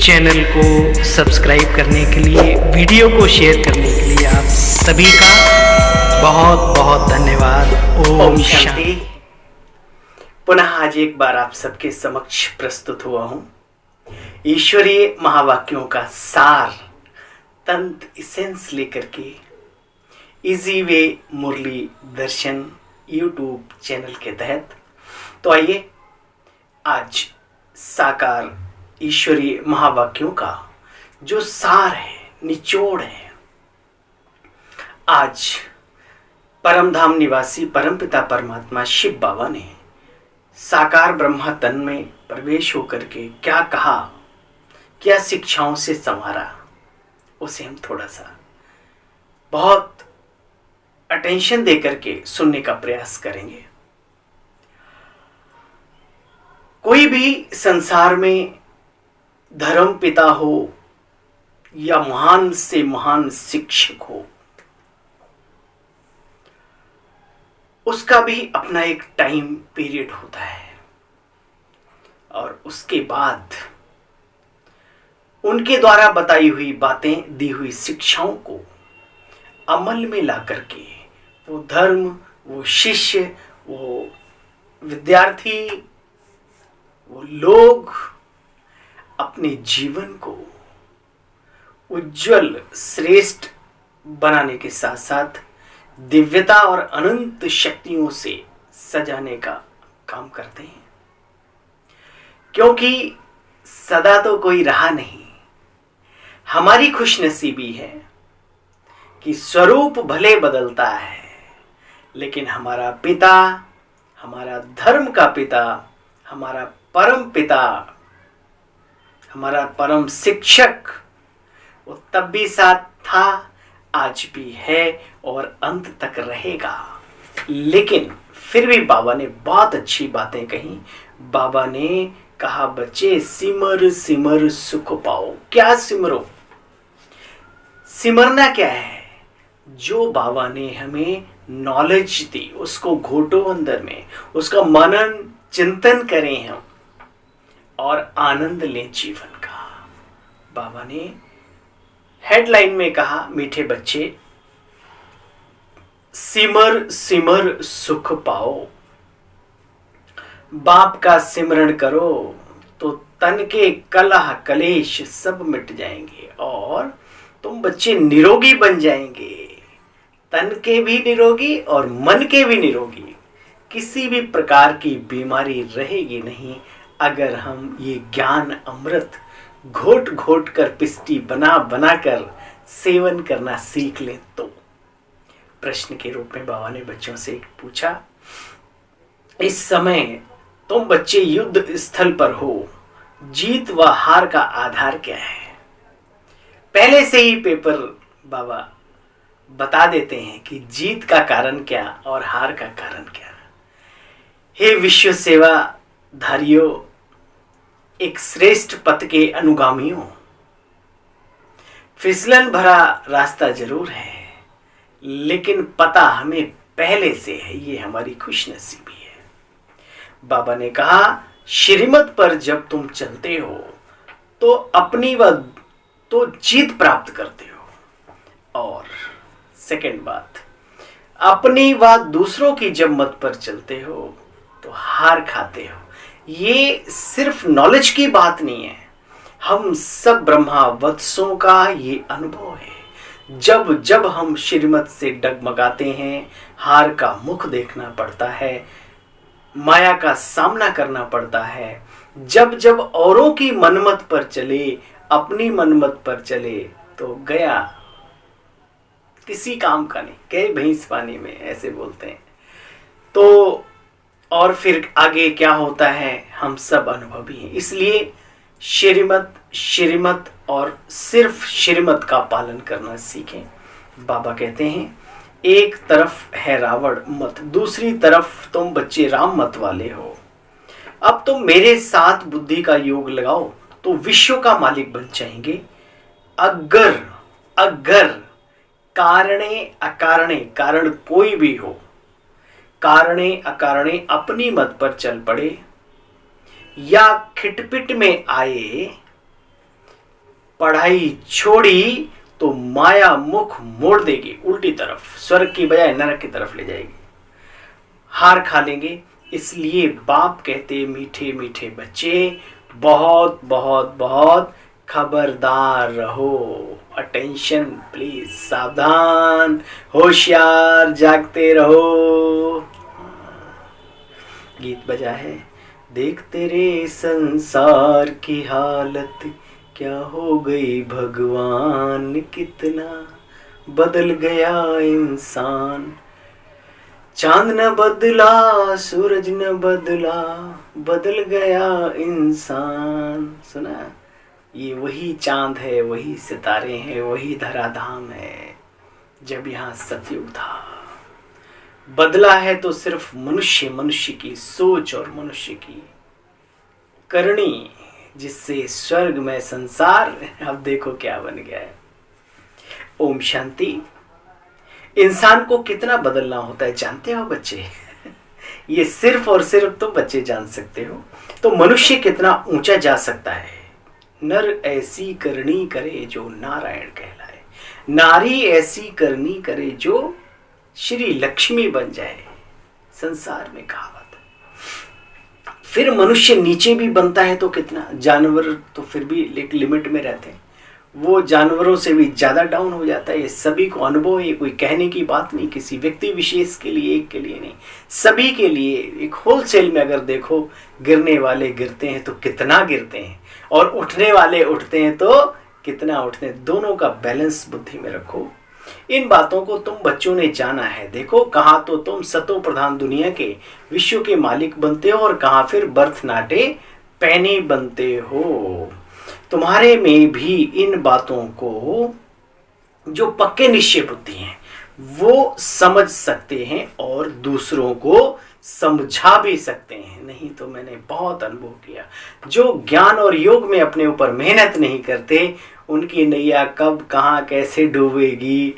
Channel को subscribe करने के लिए, वीडियो को शेयर करने के लिए आप सभी का बहुत बहुत धन्यवाद। ओम शांति। पुनः आज एक बार आप सबके समक्ष प्रस्तुत हुआ हूँ ईश्वरीय महावाक्यों का सार, तंत्र इसेंस लेकर के इजी वे मुरली दर्शन यूट्यूब चैनल के तहत। तो आइए आज साकार ईश्वरीय महावाक्यों का जो सार है, निचोड़ है, आज परम धाम निवासी परमपिता परमात्मा शिव बाबा ने साकार ब्रह्मा तन में प्रवेश होकर के क्या कहा, क्या शिक्षाओं से संवारा, उसे हम थोड़ा सा बहुत अटेंशन देकर के सुनने का प्रयास करेंगे। कोई भी संसार में धर्म पिता हो या महान से महान शिक्षक हो, उसका भी अपना एक टाइम पीरियड होता है और उसके बाद उनके द्वारा बताई हुई बातें, दी हुई शिक्षाओं को अमल में ला करके वो धर्म, वो शिष्य, वो विद्यार्थी, वो लोग अपने जीवन को उज्जवल श्रेष्ठ बनाने के साथ साथ दिव्यता और अनंत शक्तियों से सजाने का काम करते हैं। क्योंकि सदा तो कोई रहा नहीं। हमारी खुशनसीबी है कि स्वरूप भले बदलता है, लेकिन हमारा पिता, हमारा धर्म का पिता, हमारा परम पिता, हमारा परम शिक्षक, वो तब भी साथ था, आज भी है और अंत तक रहेगा। लेकिन फिर भी बाबा ने बहुत अच्छी बातें कही। बाबा ने कहा, बच्चे सिमर सिमर सुख पाओ। क्या सिमरो? सिमरना क्या है? जो बाबा ने हमें नॉलेज दी उसको घोटो अंदर में, उसका मनन चिंतन करें हम और आनंद लें जीवन का। बाबा ने हेडलाइन में कहा, मीठे बच्चे सिमर सिमर सुख पाओ। बाप का सिमरण करो तो तन के कलह कलेश सब मिट जाएंगे और तुम बच्चे निरोगी बन जाएंगे। तन के भी निरोगी और मन के भी निरोगी। किसी भी प्रकार की बीमारी रहेगी नहीं अगर हम ये ज्ञान अमृत घोट घोट कर, पिस्टी बना बना कर सेवन करना सीख लें तो। प्रश्न के रूप में बाबा ने बच्चों से पूछा, इस समय तुम बच्चे युद्ध स्थल पर हो, जीत व हार का आधार क्या है? पहले से ही पेपर बाबा बता देते हैं कि जीत का कारण क्या और हार का कारण क्या। हे विश्व सेवा धारियों, एक श्रेष्ठ पथ के अनुगामियों, फिसलन भरा रास्ता जरूर है, लेकिन पता हमें पहले से है, ये हमारी खुशनसीबी है। बाबा ने कहा, श्रीमत पर जब तुम चलते हो तो अपनी व तो जीत प्राप्त करते हो, और सेकंड बात, अपनी व दूसरों की जब मत पर चलते हो तो हार खाते हो। ये सिर्फ नॉलेज की बात नहीं है, हम सब ब्रह्मा वत्सों का ये अनुभव है। जब जब हम श्रीमत से डगमगाते हैं, हार का मुख देखना पड़ता है, माया का सामना करना पड़ता है। जब जब औरों की मनमत पर चले, अपनी मनमत पर चले तो गया, किसी काम का नहीं, गए भैंस पानी में, ऐसे बोलते हैं। तो और फिर आगे क्या होता है, हम सब अनुभवी हैं। इसलिए श्रीमत श्रीमत और सिर्फ श्रीमत का पालन करना सीखें। बाबा कहते हैं, एक तरफ है रावण मत, दूसरी तरफ तुम बच्चे राम मत वाले हो। अब तुम मेरे साथ बुद्धि का योग लगाओ तो विश्व का मालिक बन जाएंगे। अगर अगर कारणे अकारणे, कारण कोई भी हो, कारणे अकारणे अपनी मत पर चल पड़े या खिटपिट में आए पढ़ाई छोड़ी तो माया मुख मोड़ देगी उल्टी तरफ, स्वर्ग की बजाय नरक की तरफ ले जाएगी। हार खा लेंगे। इसलिए बाप कहते मीठे मीठे बच्चे, बहुत बहुत बहुत खबरदार रहो। अटेंशन प्लीज, सावधान, होशियार, जागते रहो। गीत बजा है, देख तेरे संसार की हालत क्या हो गई भगवान, कितना बदल गया इंसान। चांद न बदला, सूरज न बदला, बदल गया इंसान। सुना, ये वही चांद है, वही सितारे हैं, वही धराधाम है जब यहाँ सतयुग था। बदला है तो सिर्फ मनुष्य, मनुष्य की सोच और मनुष्य की करनी, जिससे स्वर्ग में संसार अब देखो क्या बन गया है। ओम शांति। इंसान को कितना बदलना होता है जानते हो बच्चे? ये सिर्फ और सिर्फ तो बच्चे जान सकते हो। तो मनुष्य कितना ऊंचा जा सकता है। नर ऐसी करनी करे जो नारायण कहलाए, नारी ऐसी करनी करे जो श्री लक्ष्मी बन जाए। संसार में कहावत। फिर मनुष्य नीचे भी बनता है तो कितना, जानवर तो फिर भी एक लिमिट में रहते हैं, वो जानवरों से भी ज्यादा डाउन हो जाता है। ये सभी को अनुभव है, कोई कहने की बात नहीं, किसी व्यक्ति विशेष के लिए, एक के लिए नहीं, सभी के लिए। एक होलसेल में अगर देखो, गिरने वाले गिरते हैं तो कितना गिरते हैं, और उठने वाले उठते हैं तो कितना उठते हैं। दोनों का बैलेंस बुद्धि में रखो। इन बातों को तुम बच्चों ने जाना है। देखो, कहाँ तो तुम सतो प्रधान दुनिया के विश्व के मालिक बनते हो, और कहाँ फिर बर्थ नाटे पैने बनते हो। तुम्हारे में भी इन बातों को जो पक्के निश्चय बुद्धि हैं वो समझ सकते हैं और दूसरों को समझा भी सकते हैं। नहीं तो मैंने बहुत अनुभव किया, जो ज्ञान और योग में अपने ऊपर मेहनत नहीं करते, उनकी नैया कब कहाँ कैसे डूबेगी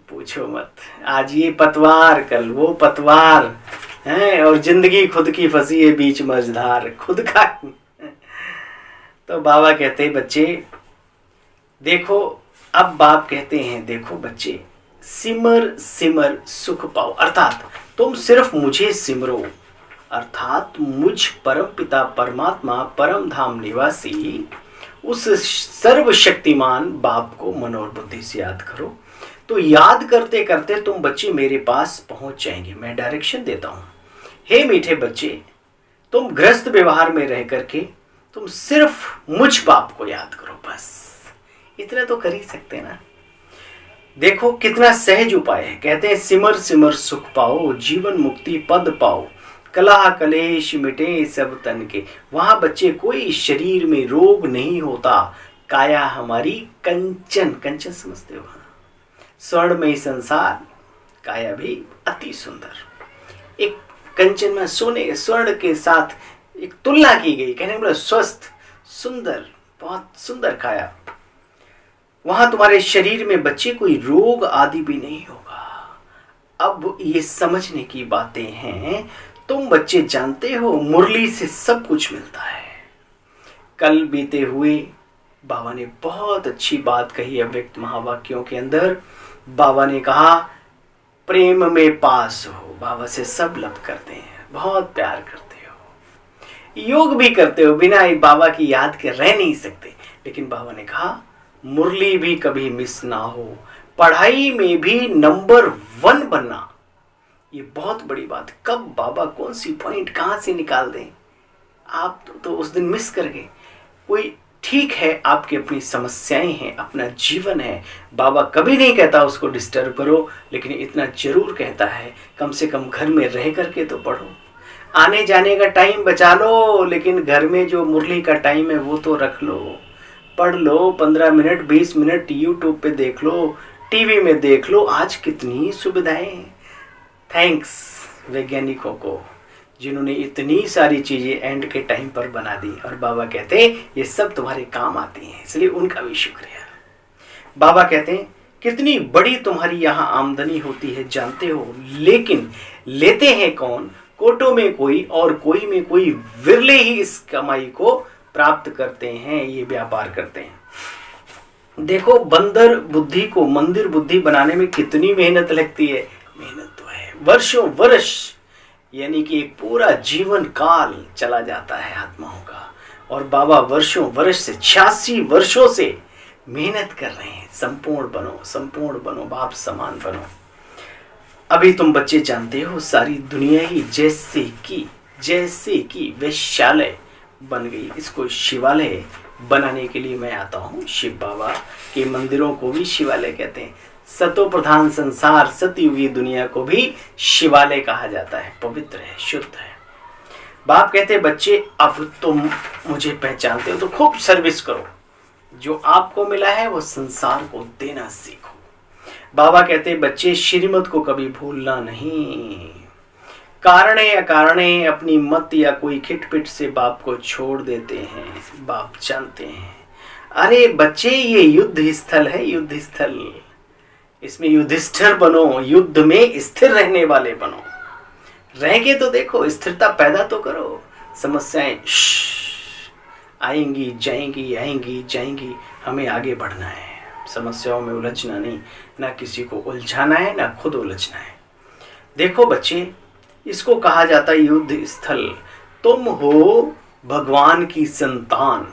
पूछो मत। आज ये पतवार, कल वो पतवार है, और जिंदगी खुद की फंसी है बीच मझधार, खुद का। तो बाबा कहते हैं बच्चे देखो, अब बाप कहते हैं देखो बच्चे, सिमर सिमर सुख पाओ। अर्थात तुम सिर्फ मुझे सिमरो, अर्थात मुझ परम पिता परमात्मा परम धाम निवासी उस सर्वशक्तिमान बाप को मन और बुद्धि से याद करो। तो याद करते करते तुम बच्चे मेरे पास पहुंच जाएंगे। मैं डायरेक्शन देता हूं। हे मीठे बच्चे, तुम गृहस्थ व्यवहार में रह करके तुम सिर्फ मुझ बाप को याद करो, बस इतना तो कर ही सकते ना। देखो कितना सहज उपाय है। कहते हैं सिमर सिमर सुख पाओ, जीवन मुक्ति पद पाओ, कलह कलेश मिटे सब तन के। वहां बच्चे कोई शरीर में रोग नहीं होता। काया हमारी कंचन, कंचन समझते हो, स्वर्णमयी संसार, काया भी अति सुंदर। एक कंचन में सोने स्वर्ण के साथ एक तुलना की गई, कहने मतलब स्वस्थ सुंदर, बहुत सुंदर काया। वहां तुम्हारे शरीर में बच्चे कोई रोग आदि भी नहीं होगा। अब ये समझने की बातें हैं। तुम बच्चे जानते हो मुरली से सब कुछ मिलता है। कल बीते हुए बाबा ने बहुत अच्छी बात कही अव्यक्त महावाक्यों के अंदर। बाबा ने कहा प्रेम में पास हो, बाबा से सब लब करते हैं, बहुत प्यार करते हो, योग भी करते हो, बिना बाबा की याद के रह नहीं सकते। लेकिन बाबा ने कहा मुरली भी कभी मिस ना हो, पढ़ाई में भी नंबर 1 बनना। ये बहुत बड़ी बात। कब बाबा कौन सी पॉइंट कहां से निकाल दें, आप तो उस दिन मिस कर गए। कोई ठीक है, आपकी अपनी समस्याएं हैं, अपना जीवन है, बाबा कभी नहीं कहता उसको डिस्टर्ब करो, लेकिन इतना जरूर कहता है कम से कम घर में रह करके तो पढ़ो। आने जाने का टाइम बचा लो, लेकिन घर में जो मुरली का टाइम है वो तो रख लो। पढ़ लो 15 मिनट 20 मिनट, यूट्यूब पे देख लो, टीवी में देख लो। आज कितनी सुविधाएं हैं। थैंक्स वैज्ञानिकों को जिन्होंने इतनी सारी चीजें एंड के टाइम पर बना दी, और बाबा कहते हैं ये सब तुम्हारे काम आती हैं, इसलिए उनका भी शुक्रिया। बाबा कहते हैं कितनी बड़ी तुम्हारी यहाँ आमदनी होती है जानते हो, लेकिन लेते हैं कौन? कोटों में कोई और कोई में कोई, विरले ही इस कमाई को प्राप्त करते हैं, ये व्यापार करते हैं। देखो बंदर बुद्धि को मंदिर बुद्धि बनाने में कितनी मेहनत लगती है। मेहनत तो है, वर्षों वर्ष, यानी कि एक पूरा जीवन काल चला जाता है आत्माओं का। और बाबा वर्षों वर्ष से 86 वर्षों से मेहनत कर रहे हैं, संपूर्ण बनो, संपूर्ण बनो, बाप समान बनो। अभी तुम बच्चे जानते हो सारी दुनिया ही जैसे कि वैश्यालय बन गई, इसको शिवालय बनाने के लिए मैं आता हूँ। शिव बाबा के मंदिरों को भी शिवालय कहते हैं। सतो प्रधान संसार सतयुगी दुनिया को भी शिवालय कहा जाता है। पवित्र है, शुद्ध है। बाप कहते बच्चे अब तुम मुझे पहचानते हो तो खूब सर्विस करो, जो आपको मिला है वो संसार को देना सीखो। बाबा कहते बच्चे श्रीमत को कभी भूलना नहीं। कारणे अकारणे अपनी मत या कोई खिटपिट से बाप को छोड़ देते हैं। बाप जानते हैं, अरे बच्चे ये युद्ध स्थल है, युद्ध स्थल, इसमें युधिष्ठिर बनो, युद्ध में स्थिर रहने वाले बनो। रह के तो देखो, स्थिरता पैदा तो करो। समस्याएं आएंगी जाएंगी, आएंगी जाएंगी, हमें आगे बढ़ना है, समस्याओं में उलझना नहीं, ना किसी को उलझाना है ना खुद उलझना है। देखो बच्चे, इसको कहा जाता है युद्ध स्थल। तुम हो भगवान की संतान,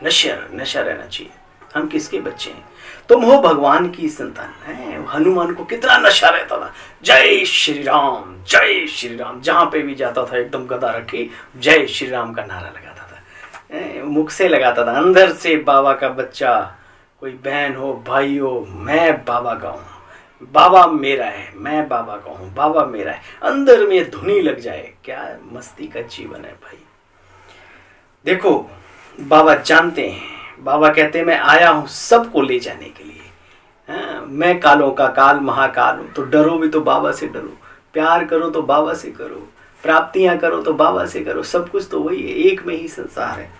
नशा रहना चाहिए। हम किसके बच्चे हैं? तुम हो भगवान की संतान है। हनुमान को कितना नशा रहता था, जय श्री राम, जय श्री राम। जहां पे भी जाता था एकदम गदा रखी जय श्री राम का नारा लगाता था, मुख से लगाता था, अंदर से बाबा का बच्चा, कोई बहन हो भाई हो, मैं बाबा का हूँ, बाबा मेरा है, मैं बाबा का हूँ, बाबा मेरा है, अंदर में धुनी लग जाए। क्या मस्ती का जीवन है भाई। देखो बाबा जानते हैं, बाबा कहते हैं मैं आया हूँ सबको ले जाने के लिए। मैं कालों का काल महाकाल हूँ, तो डरो भी तो बाबा से डरो, प्यार करो तो बाबा से करो, प्राप्तियां करो तो बाबा से करो, सब कुछ तो वही है, एक में ही संसार है।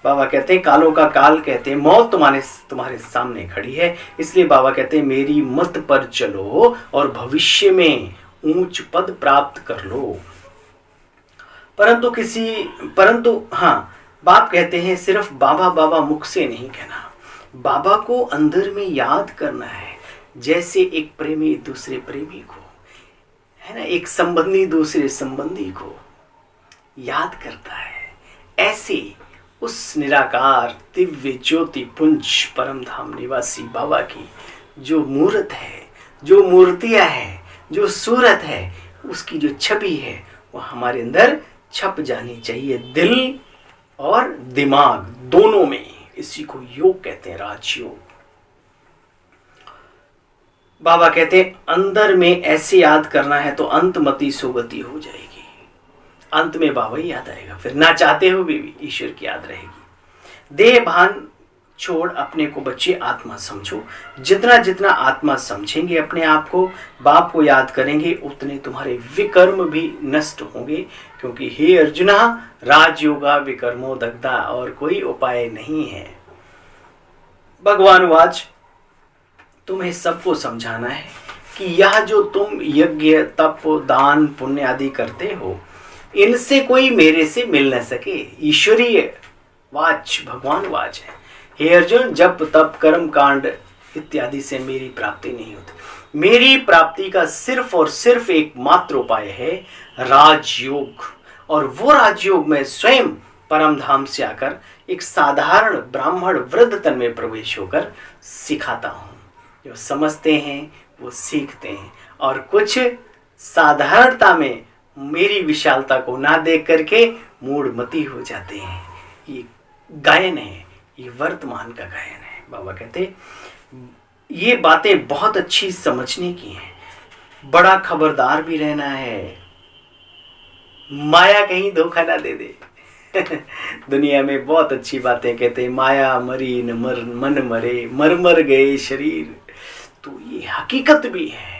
बाबा कहते हैं कालों का काल कहते हैं मौत तुम्हारे सामने खड़ी है, इसलिए बाबा कहते हैं मेरी मत पर चलो और भविष्य में ऊंच पद प्राप्त कर लो। परंतु हाँ, बाप कहते हैं सिर्फ बाबा बाबा मुख से नहीं कहना, बाबा को अंदर में याद करना है। जैसे एक प्रेमी दूसरे प्रेमी को, है ना, एक संबंधी दूसरे संबंधी को याद करता है, ऐसे उस निराकार दिव्य ज्योति पुंज परम धाम निवासी बाबा की जो मूर्त है, जो मूर्तियां है, जो सूरत है, उसकी जो छवि है वो हमारे अंदर छप जानी चाहिए, दिल और दिमाग दोनों में। इसी को योग कहते हैं, राजयोग। बाबा कहते हैं अंदर में ऐसे याद करना है तो अंतमति सुगति हो जाएगी। अंत में बाबा ही याद आएगा, फिर ना चाहते हो भी ईश्वर की याद रहेगी। देह भान छोड़ अपने को बच्चे आत्मा समझो। जितना जितना आत्मा समझेंगे अपने आप को, बाप को याद करेंगे, उतने तुम्हारे विकर्म भी नष्ट होंगे। क्योंकि हे अर्जुना राजयोगा विकर्मो दग्धा, और कोई उपाय नहीं है। भगवान वाच तुम्हें सबको समझाना है कि यह जो तुम यज्ञ तप दान पुण्य आदि करते हो, इनसे कोई मेरे से मिल न सके। ईश्वरीय वाच भगवान वाच है। हे अर्जुन, जप तप कर्म कांड इत्यादि से मेरी प्राप्ति नहीं होती। मेरी प्राप्ति का सिर्फ और सिर्फ एक मात्र उपाय है राजयोग। और वो राजयोग मैं स्वयं परम धाम से आकर एक साधारण ब्राह्मण वृद्ध तन में प्रवेश होकर सिखाता हूँ। जो समझते हैं वो सीखते हैं, और कुछ साधारणता में मेरी विशालता को ना देख करके मूढ़मती हो जाते हैं। ये गायन है, ये वर्तमान का गायन है। बाबा कहते ये बातें बहुत अच्छी समझने की हैं, बड़ा खबरदार भी रहना है, माया कहीं धोखा ना दे दे। दुनिया में बहुत अच्छी बातें कहते हैं, माया मरी न मन मरे, मर गए शरीर। तो ये हकीकत भी है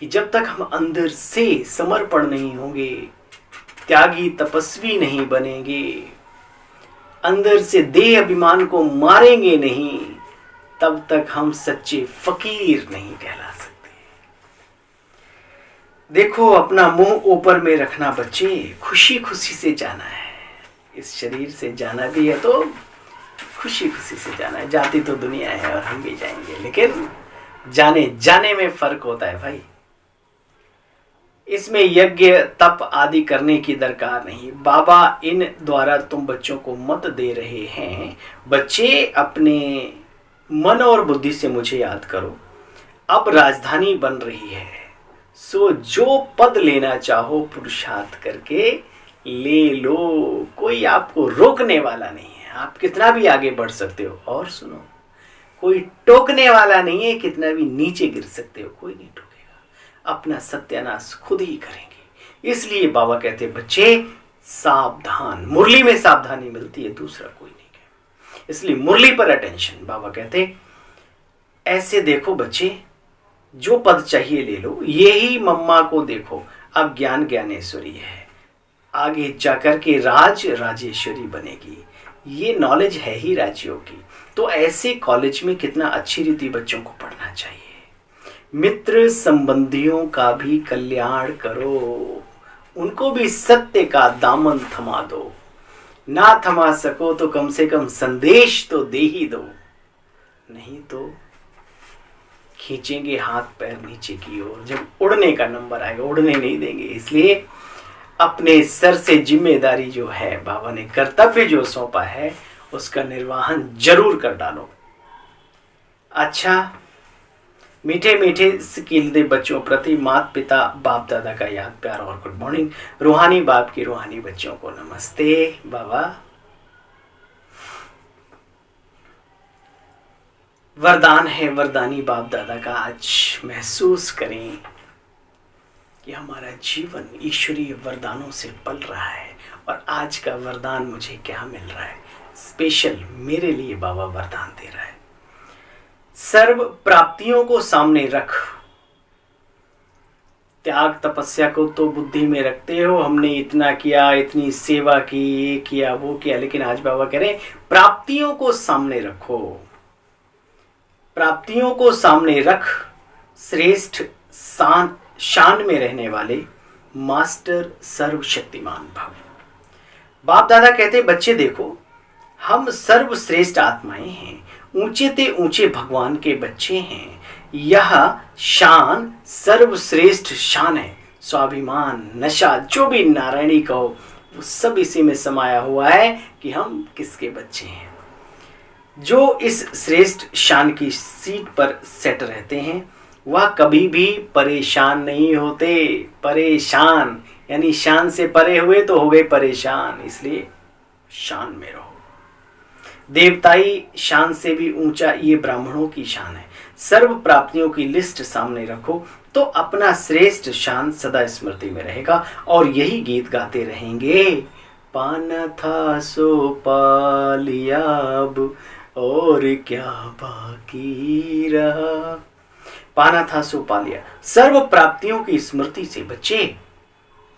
कि जब तक हम अंदर से समर्पण नहीं होंगे, त्यागी तपस्वी नहीं बनेंगे, अंदर से देह अभिमान को मारेंगे नहीं, तब तक हम सच्चे फकीर नहीं कहला सकते। देखो अपना मुंह ऊपर में रखना बच्चे, खुशी खुशी से जाना है। इस शरीर से जाना भी है तो खुशी खुशी से जाना है। जाती तो दुनिया है और हम भी जाएंगे, लेकिन जाने जाने में फर्क होता है भाई। इसमें यज्ञ तप आदि करने की दरकार नहीं। बाबा इन द्वारा तुम बच्चों को मत दे रहे हैं, बच्चे अपने मन और बुद्धि से मुझे याद करो। अब राजधानी बन रही है, सो जो पद लेना चाहो पुरुषार्थ करके ले लो। कोई आपको रोकने वाला नहीं है, आप कितना भी आगे बढ़ सकते हो। और सुनो, कोई टोकने वाला नहीं है, कितना भी नीचे गिर सकते हो, कोई नहीं टोकेगा। अपना सत्यानाश खुद ही करेंगे। इसलिए बाबा कहते बच्चे सावधान। मुरली में सावधानी मिलती है, दूसरा कोई नहीं है। इसलिए मुरली पर अटेंशन। बाबा कहते ऐसे देखो बच्चे, जो पद चाहिए ले लो। यही मम्मा को देखो, अब ज्ञान ज्ञानेश्वरी है, आगे जाकर के राज राजेश्वरी बनेगी। ये नॉलेज है ही राज्यों की। तो ऐसे कॉलेज में कितना अच्छी रीति बच्चों को पढ़ना चाहिए। मित्र संबंधियों का भी कल्याण करो, उनको भी सत्य का दामन थमा दो। ना थमा सको तो कम से कम संदेश तो दे ही दो, नहीं तो खींचेंगे हाथ पैर नीचे की ओर। जब उड़ने का नंबर आएगा, उड़ने नहीं देंगे। इसलिए अपने सर से जिम्मेदारी जो है, बाबा ने कर्तव्य जो सौंपा है, उसका निर्वहन जरूर कर डालो। अच्छा, मीठे मीठे सिकीलदे बच्चों प्रति माता पिता बाप दादा का याद प्यार और गुड मॉर्निंग। रूहानी बाप की रूहानी बच्चों को नमस्ते। बाबा वरदान है, वरदानी बाप दादा का आज महसूस करें कि हमारा जीवन ईश्वरीय वरदानों से पल रहा है। और आज का वरदान मुझे क्या मिल रहा है, स्पेशल मेरे लिए बाबा वरदान दे रहा है। सर्व प्राप्तियों को सामने रख। त्याग तपस्या को तो बुद्धि में रखते हो, हमने इतना किया, इतनी सेवा की, ये किया वो किया, लेकिन आज बाबा कह रहे हैं प्राप्तियों को सामने रखो। प्राप्तियों को सामने रख। श्रेष्ठ शान में रहने वाले मास्टर सर्वशक्तिमान भव। बाप दादा कहते बच्चे देखो, हम सर्वश्रेष्ठ आत्माएं हैं, ऊंचे ते ऊंचे भगवान के बच्चे हैं। यह शान सर्वश्रेष्ठ शान है। स्वाभिमान, नशा, जो भी नारायणी कहो, वो सब इसी में समाया हुआ है कि हम किसके बच्चे हैं। जो इस श्रेष्ठ शान की सीट पर सेट रहते हैं, वह कभी भी परेशान नहीं होते। परेशान यानी शान से परे हुए तो हो गए परेशान, इसलिए शान में रहो। देवताई शान से भी ऊंचा ये ब्राह्मणों की शान है। सर्व प्राप्तियों की लिस्ट सामने रखो तो अपना श्रेष्ठ शान सदा स्मृति में रहेगा। और यही गीत गाते रहेंगे। पाना था सो पा लिया अब और क्या बाकी रहा। पाना था सो पा लिया। सर्व प्राप्तियों की स्मृति से बच्चे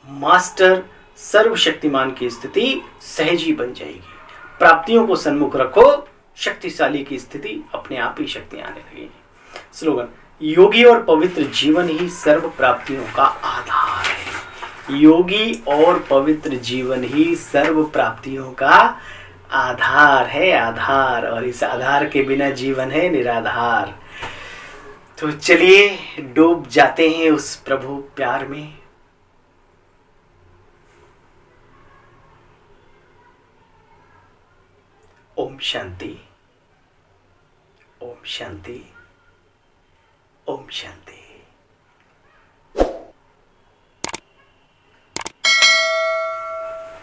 मास्टर सर्वशक्तिमान की स्थिति सहजी बन जाएगी। प्राप्तियों को सन्मुख रखो, शक्तिशाली की स्थिति अपने आप ही शक्ति आने लगेगी। स्लोगन, योगी और पवित्र जीवन ही सर्व प्राप्तियों का आधार है। योगी और पवित्र जीवन ही सर्व प्राप्तियों का आधार है। आधार, और इस आधार के बिना जीवन है निराधार। तो चलिए डूब जाते हैं उस प्रभु प्यार में। ओम शांति, ओम शांति, ओम शांति।